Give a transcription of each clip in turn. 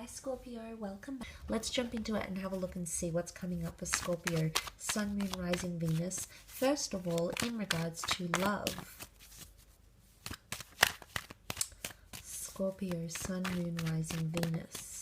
Scorpio, welcome back. Let's jump into it and have a look and see what's coming up for Scorpio, Sun, Moon, Rising, Venus. First of all, in regards to love. Scorpio, Sun, Moon, Rising, Venus.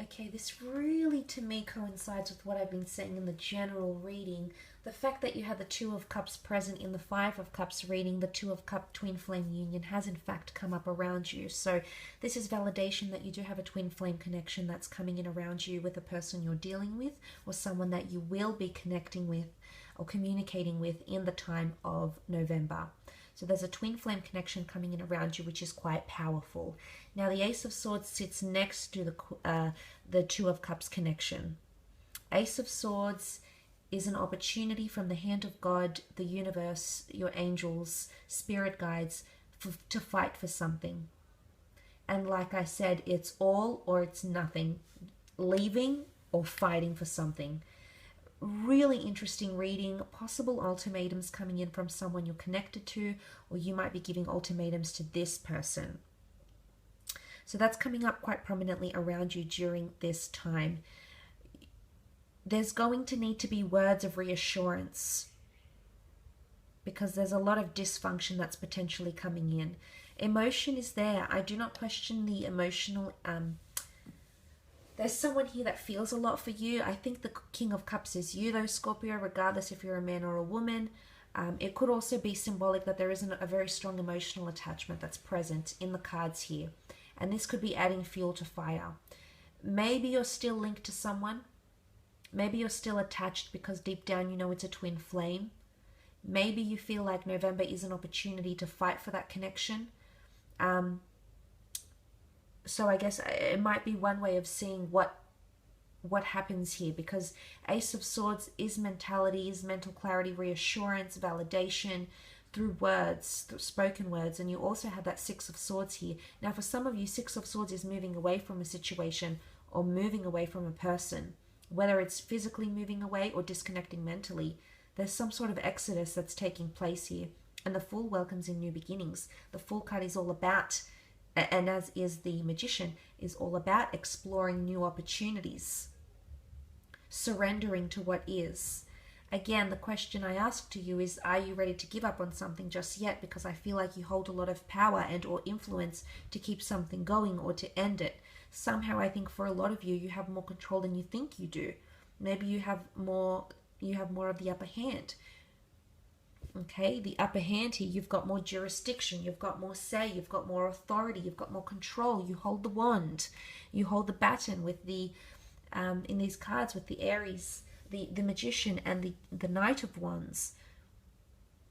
Okay, this really to me coincides with what I've been saying in the general reading. The fact that you have the Two of Cups present in the Five of Cups reading, the Two of Cups twin flame union has in fact come up around you. So this is validation that you do have a twin flame connection that's coming in around you with a person you're dealing with or someone that you will be connecting with or communicating with in the time of November. So there's a twin flame connection coming in around you, which is quite powerful. Now the Ace of Swords sits next to the Two of Cups connection. Ace of Swords is an opportunity from the hand of God, the universe, your angels, spirit guides, to fight for something. And like I said, it's all or it's nothing. Leaving or fighting for something. Really interesting reading, possible ultimatums coming in from someone you're connected to, or you might be giving ultimatums to this person. So that's coming up quite prominently around you during this time. There's going to need to be words of reassurance because there's a lot of dysfunction that's potentially coming in. Emotion is there. I do not question the emotional there's someone here that feels a lot for you. I think the King of Cups is you though, Scorpio, regardless if you're a man or a woman. It could also be symbolic that there isn't a very strong emotional attachment that's present in the cards here. And this could be adding fuel to fire. Maybe you're still linked to someone. Maybe you're still attached because deep down you know it's a twin flame. Maybe you feel like November is an opportunity to fight for that connection. So I guess it might be one way of seeing what happens here, because Ace of Swords is mentality, is mental clarity, reassurance, validation through words, through spoken words, and you also have that Six of Swords here. Now for some of you, Six of Swords is moving away from a situation or moving away from a person, whether it's physically moving away or disconnecting mentally. There's some sort of exodus that's taking place here, and the Fool welcomes in new beginnings. The Fool card is all about, and as is the Magician, is all about exploring new opportunities, surrendering to what is. Again, the question I ask to you is, are you ready to give up on something just yet? Because I feel like you hold a lot of power and or influence to keep something going or to end it. Somehow I think for a lot of you, you have more control than you think you do. Maybe you have more of the upper hand. Okay, the upper hand here, you've got more jurisdiction, you've got more say, you've got more authority, you've got more control, you hold the wand, you hold the baton with the, in these cards with the Aries, the Magician and the Knight of Wands.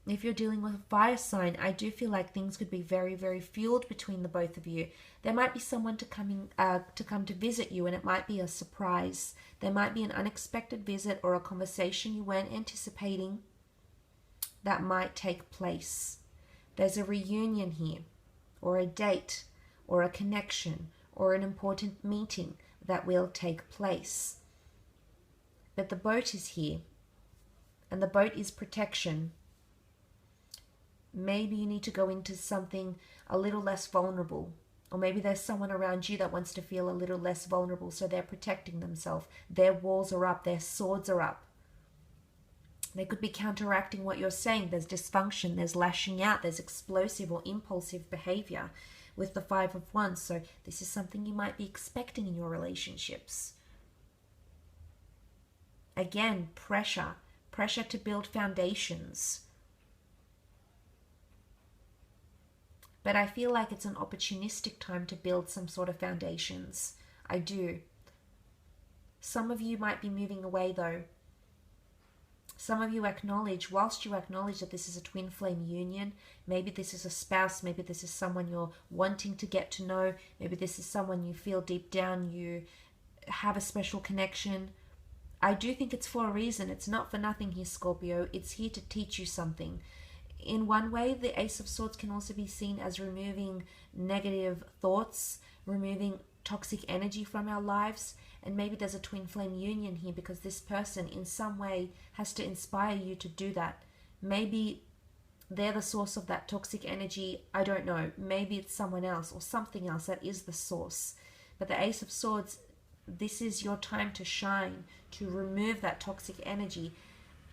If you're dealing with a fire sign, I do feel like things could be very, very fueled between the both of you. There might be someone to come to visit you, and it might be a surprise. There might be an unexpected visit or a conversation you weren't anticipating that might take place. There's a reunion here, or a date, or a connection, or an important meeting that will take place. But the boat is here, and the boat is protection. Maybe you need to go into something a little less vulnerable, or maybe there's someone around you that wants to feel a little less vulnerable, so they're protecting themselves. Their walls are up, their swords are up. They could be counteracting what you're saying. There's dysfunction, there's lashing out, there's explosive or impulsive behavior with the Five of Wands. So this is something you might be expecting in your relationships. Again, pressure to build foundations. But I feel like it's an opportunistic time to build some sort of foundations. I do. Some of you might be moving away though. Some of you acknowledge, whilst you acknowledge that this is a twin flame union, maybe this is a spouse, maybe this is someone you're wanting to get to know, maybe this is someone you feel deep down you have a special connection. I do think it's for a reason. It's not for nothing here, Scorpio. It's here to teach you something. in one way, the Ace of Swords can also be seen as removing negative thoughts, removing toxic energy from our lives. And maybe there's a twin flame union here because this person in some way has to inspire you to do that. Maybe they're the source of that toxic energy. I don't know. Maybe it's someone else or something else that is the source. But the Ace of Swords, this is your time to shine, to remove that toxic energy.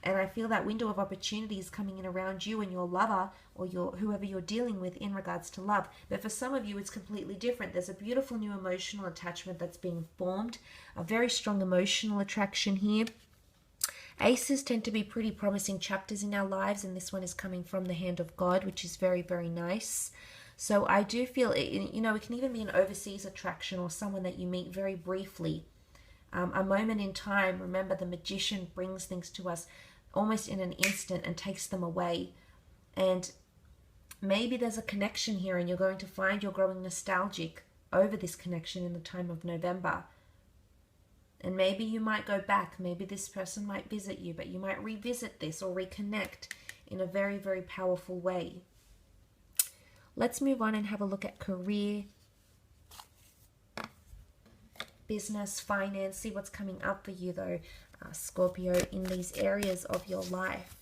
And I feel that window of opportunity is coming in around you and your lover or whoever you're dealing with in regards to love. But for some of you, it's completely different. There's a beautiful new emotional attachment that's being formed, a very strong emotional attraction here. Aces tend to be pretty promising chapters in our lives, and this one is coming from the hand of God, which is very, very nice. So I do feel, it can even be an overseas attraction or someone that you meet very briefly. A moment in time. Remember, the magician brings things to us almost in an instant and takes them away. And maybe there's a connection here and you're going to find you're growing nostalgic over this connection in the time of November. And maybe you might go back. Maybe this person might visit you, but you might revisit this or reconnect in a very, very powerful way. Let's move on and have a look at career, business, finance. See what's coming up for you though, Scorpio, in these areas of your life.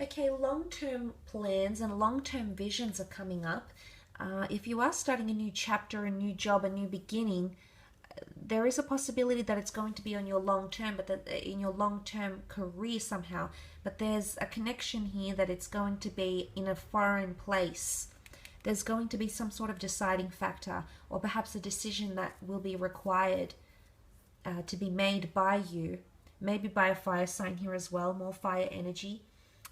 Okay, long-term plans and long-term visions are coming up. If you are starting a new chapter, a new job, a new beginning, there is a possibility that it's going to be on your long-term, but that in your long-term career somehow. But there's a connection here that it's going to be in a foreign place. There's going to be some sort of deciding factor, or perhaps a decision that will be required to be made by you. Maybe by a fire sign here as well, more fire energy.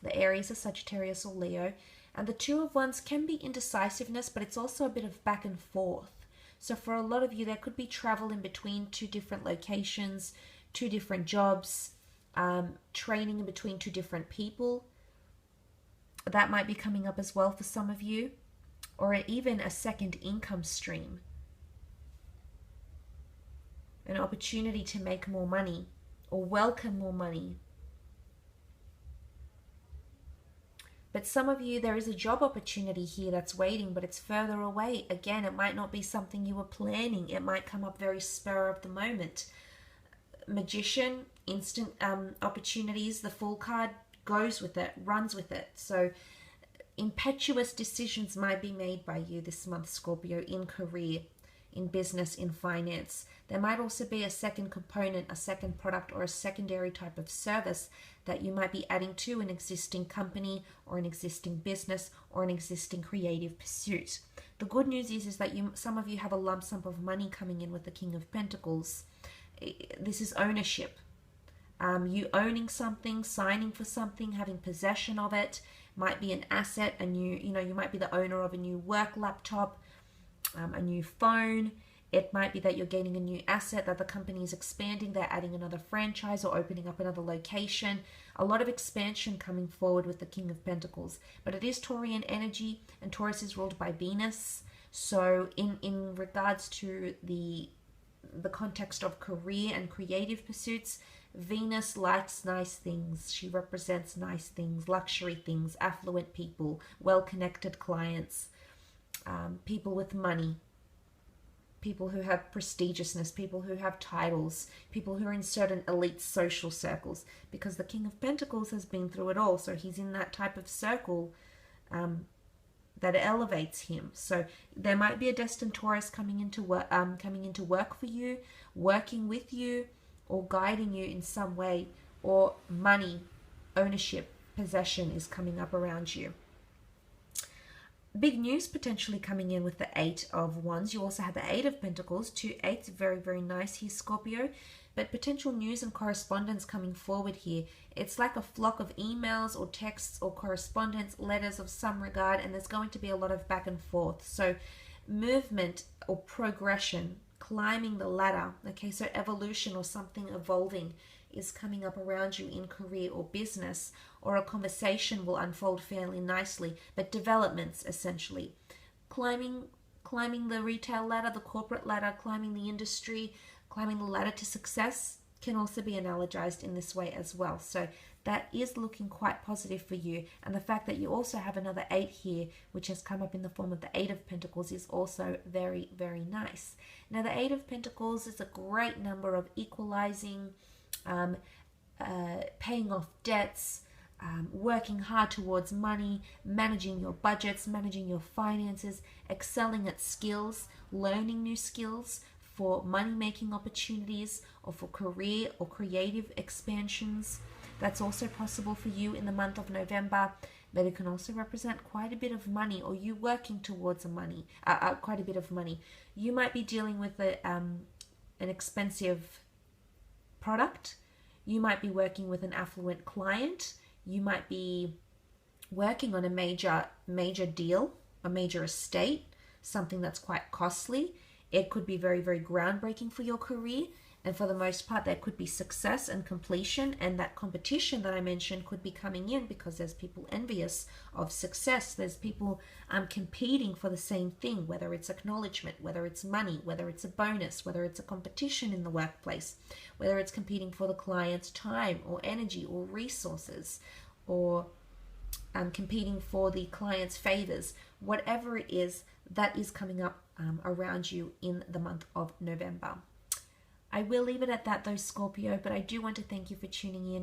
The Aries, a Sagittarius or Leo. And the Two of Wands can be indecisiveness, but it's also a bit of back and forth. So for a lot of you, there could be travel in between two different locations, two different jobs, training in between two different people. That might be coming up as well for some of you. Or even a second income stream. An opportunity to make more money or welcome more money. But some of you, there is a job opportunity here that's waiting, but it's further away. Again, it might not be something you were planning. It might come up very spur of the moment. Magician, instant opportunities. The Fool card goes with it, runs with it. So impetuous decisions might be made by you this month, Scorpio, in career, in business, in finance. There might also be a second component, a second product, or a secondary type of service that you might be adding to an existing company or an existing business or an existing creative pursuit. The good news is that some of you have a lump sum of money coming in with the King of Pentacles. This is ownership. You owning something, signing for something, having possession of it. Might be an asset, you might be the owner of a new work laptop, a new phone. It might be that you're gaining a new asset, that the company is expanding, they're adding another franchise or opening up another location. A lot of expansion coming forward with the King of Pentacles. But it is Taurian energy, and Taurus is ruled by Venus. So in regards to the context of career and creative pursuits, Venus likes nice things. She represents nice things, luxury things, affluent people, well-connected clients, people with money. People who have prestigiousness, people who have titles, people who are in certain elite social circles, because the King of Pentacles has been through it all. So he's in that type of circle that elevates him. So there might be a destined Taurus coming into work for you, working with you, or guiding you in some way, or money, ownership, possession is coming up around you. Big news potentially coming in with the Eight of Wands. You also have the Eight of Pentacles, 2 8s, very, very nice here, Scorpio. But potential news and correspondence coming forward here. It's like a flock of emails or texts or correspondence, letters of some regard, and there's going to be a lot of back and forth. So movement or progression, climbing the ladder, okay, so evolution or something evolving is coming up around you in career or business, or a conversation will unfold fairly nicely, but developments essentially. Climbing the retail ladder, the corporate ladder, climbing the industry, climbing the ladder to success can also be analogized in this way as well. So that is looking quite positive for you. And the fact that you also have another 8 here, which has come up in the form of the 8 of Pentacles, is also very, very nice. Now, the 8 of Pentacles is a great number of equalizing, paying off debts, working hard towards money, managing your budgets, managing your finances, excelling at skills, learning new skills for money-making opportunities or for career or creative expansions. That's also possible for you in the month of November, but it can also represent quite a bit of money, or you working towards quite a bit of money. You might be dealing with an expensive product. You might be working with an affluent client. You might be working on a major deal, a major estate, something that's quite costly. It could be very, very groundbreaking for your career. And for the most part, there could be success and completion. And that competition that I mentioned could be coming in because there's people envious of success. There's people competing for the same thing, whether it's acknowledgement, whether it's money, whether it's a bonus, whether it's a competition in the workplace, whether it's competing for the client's time or energy or resources, or competing for the client's favors. Whatever it is, that is coming up around you in the month of November. I will leave it at that though, Scorpio, but I do want to thank you for tuning in.